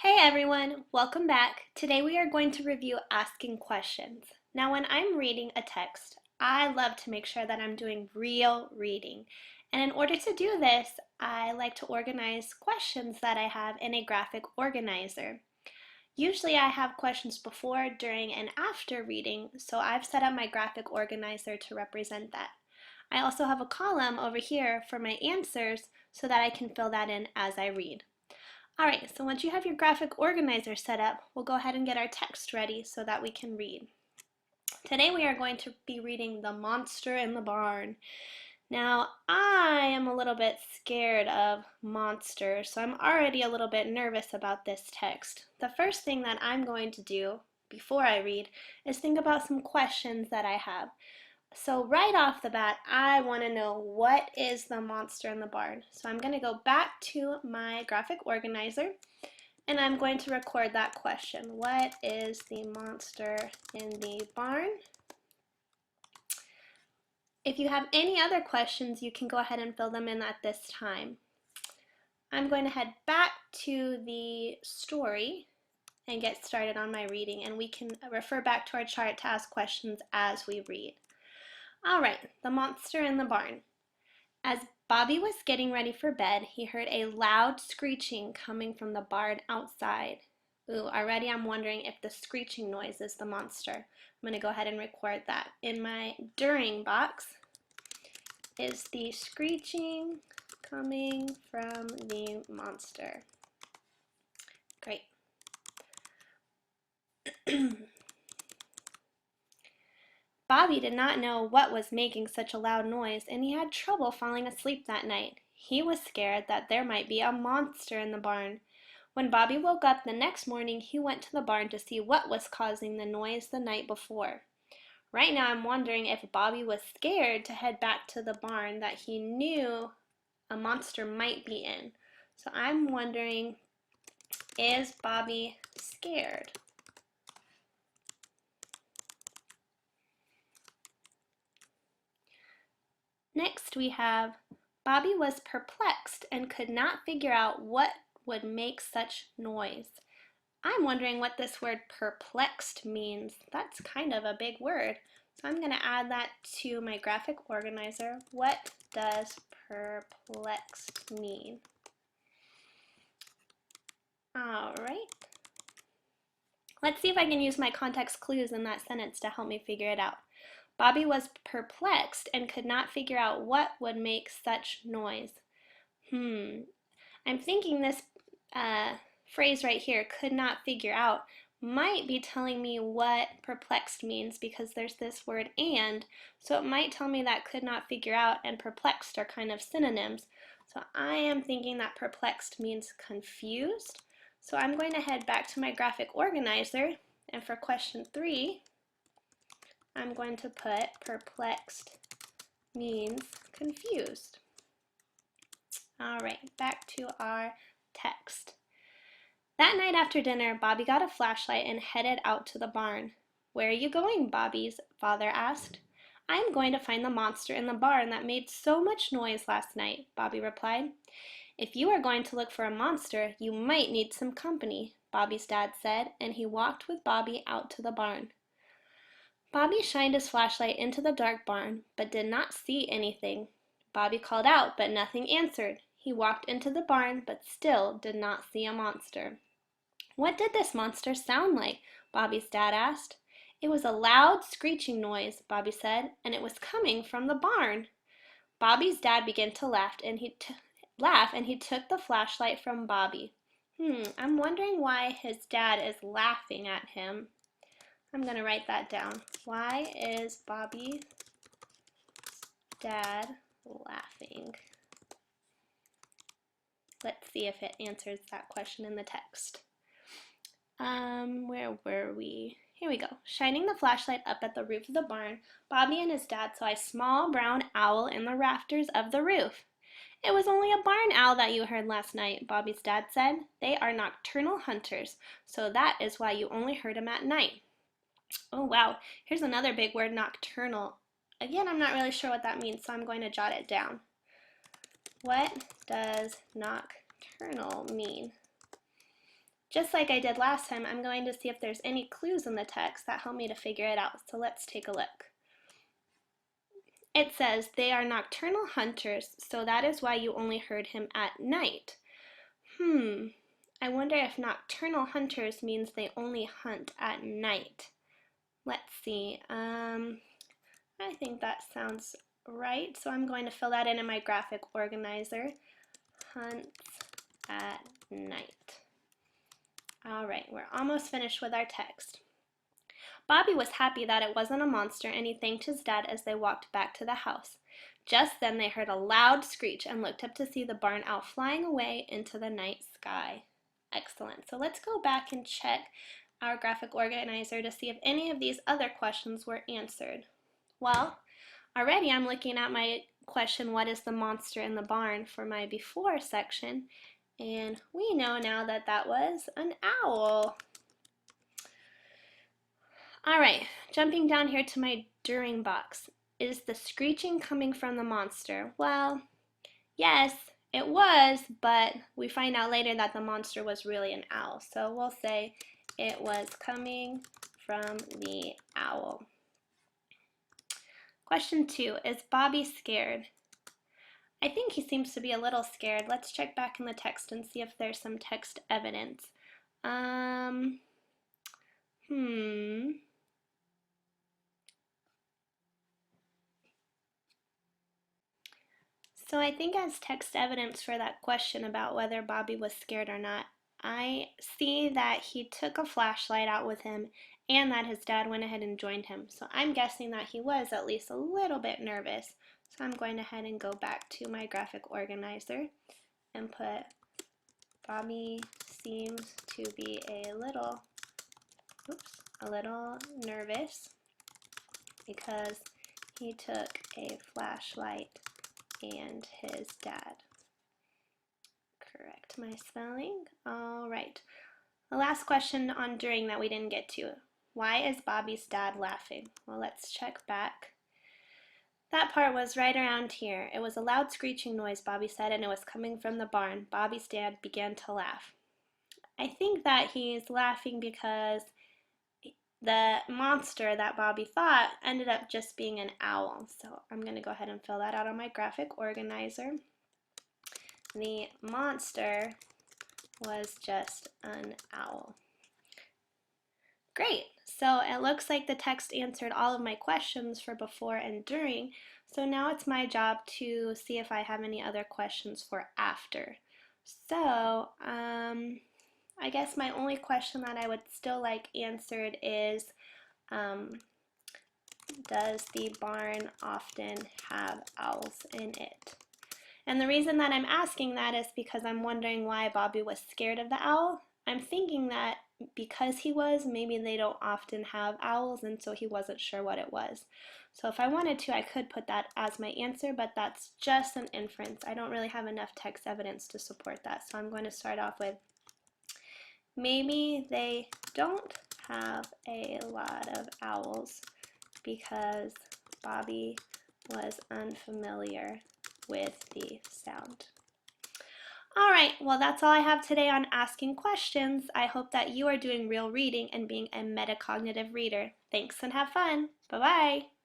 Hey everyone, welcome back. Today we are going to review asking questions. Now when I'm reading a text, I love to make sure that I'm doing real reading. And in order to do this, I like to organize questions that I have in a graphic organizer. Usually I have questions before, during, and after reading, so I've set up my graphic organizer to represent that. I also have a column over here for my answers so that I can fill that in as I read. Alright, so once you have your graphic organizer set up, we'll go ahead and get our text ready so that we can read. Today we are going to be reading The Monster in the Barn. Now, I am a little bit scared of monsters, so I'm already a little bit nervous about this text. The first thing that I'm going to do before I read is think about some questions that I have. So right off the bat, I want to know, what is the monster in the barn? So I'm going to go back to my graphic organizer and I'm going to record that question. What is the monster in the barn? If you have any other questions, you can go ahead and fill them in at this time. I'm going to head back to the story and get started on my reading, and we can refer back to our chart to ask questions as we read. All right, the monster in the barn. As Bobby was getting ready for bed, he heard a loud screeching coming from the barn outside. Ooh, already I'm wondering if the screeching noise is the monster. I'm going to go ahead and record that. In my during box, is the screeching coming from the monster? Great. Bobby did not know what was making such a loud noise, and he had trouble falling asleep that night. He was scared that there might be a monster in the barn. When Bobby woke up the next morning, he went to the barn to see what was causing the noise the night before. Right now, I'm wondering if Bobby was scared to head back to the barn that he knew a monster might be in. So I'm wondering, is Bobby scared? Next we have, Bobby was perplexed and could not figure out what would make such noise. I'm wondering what this word perplexed means. That's kind of a big word. So I'm going to add that to my graphic organizer. What does perplexed mean? All right. Let's see if I can use my context clues in that sentence to help me figure it out. Bobby was perplexed and could not figure out what would make such noise. I'm thinking this phrase right here, could not figure out, might be telling me what perplexed means, because there's this word and, so it might tell me that could not figure out and perplexed are kind of synonyms. So I am thinking that perplexed means confused. So I'm going to head back to my graphic organizer, and for question 3, I'm going to put perplexed means confused. All right, back to our text. That night after dinner, Bobby got a flashlight and headed out to the barn. Where are you going, Bobby's father asked. I'm going to find the monster in the barn that made so much noise last night, Bobby replied. If you are going to look for a monster, you might need some company, Bobby's dad said, and he walked with Bobby out to the barn. Bobby shined his flashlight into the dark barn, but did not see anything. Bobby called out, but nothing answered. He walked into the barn, but still did not see a monster. What did this monster sound like? Bobby's dad asked. It was a loud screeching noise, Bobby said, and it was coming from the barn. Bobby's dad began to laugh, and he took the flashlight from Bobby. I'm wondering why his dad is laughing at him. I'm going to write that down. Why is Bobby's dad laughing? Let's see if it answers that question in the text. Where were we? Here we go. Shining the flashlight up at the roof of the barn, Bobby and his dad saw a small brown owl in the rafters of the roof. It was only a barn owl that you heard last night, Bobby's dad said. They are nocturnal hunters, so that is why you only heard them at night. Oh wow, here's another big word, nocturnal. Again, I'm not really sure what that means, so I'm going to jot it down. What does nocturnal mean? just like I did last time, I'm going to see if there's any clues in the text that help me to figure it out. So let's take a look. It says, they are nocturnal hunters, so that is why you only heard him at night. I wonder if nocturnal hunters means they only hunt at night. Let's see. I think that sounds right. So I'm going to fill that in my graphic organizer. Hunts at night. All right, we're almost finished with our text. Bobby was happy that it wasn't a monster, and he thanked his dad as they walked back to the house. Just then they heard a loud screech and looked up to see the barn owl flying away into the night sky. Excellent. So let's go back and check our graphic organizer to see if any of these other questions were answered. Well, already I'm looking at my question, what is the monster in the barn, for my before section, and we know now that that was an owl. All right, jumping down here to my during box. Is the screeching coming from the monster? Well, yes, it was, but we find out later that the monster was really an owl. So we'll say it was coming from the owl. Question 2, is Bobby scared? I think he seems to be a little scared. Let's check back in the text and see if there's some text evidence. So I think as text evidence for that question about whether Bobby was scared or not, I see that he took a flashlight out with him and that his dad went ahead and joined him. So I'm guessing that he was at least a little bit nervous. So I'm going ahead and go back to my graphic organizer and put Bobby seems to be a little nervous because he took a flashlight and his dad. Correct my spelling. All right. The last question on during that we didn't get to. Why is Bobby's dad laughing? Well, let's check back. That part was right around here. It was a loud screeching noise, Bobby said, and it was coming from the barn. Bobby's dad began to laugh. I think that he's laughing because the monster that Bobby thought ended up just being an owl. So I'm going to go ahead and fill that out on my graphic organizer. The monster was just an owl. Great. So it looks like the text answered all of my questions for before and during. So now it's my job to see if I have any other questions for after. So I guess my only question that I would still like answered is, does the barn often have owls in it? And the reason that I'm asking that is because I'm wondering why Bobby was scared of the owl. I'm thinking that because he was, maybe they don't often have owls, and so he wasn't sure what it was. So if I wanted to, I could put that as my answer, but that's just an inference. I don't really have enough text evidence to support that. So I'm going to start off with, maybe they don't have a lot of owls because Bobby was unfamiliar with the sound. All right, well, that's all I have today on asking questions. I hope that you are doing real reading and being a metacognitive reader. Thanks and have fun. Bye-bye.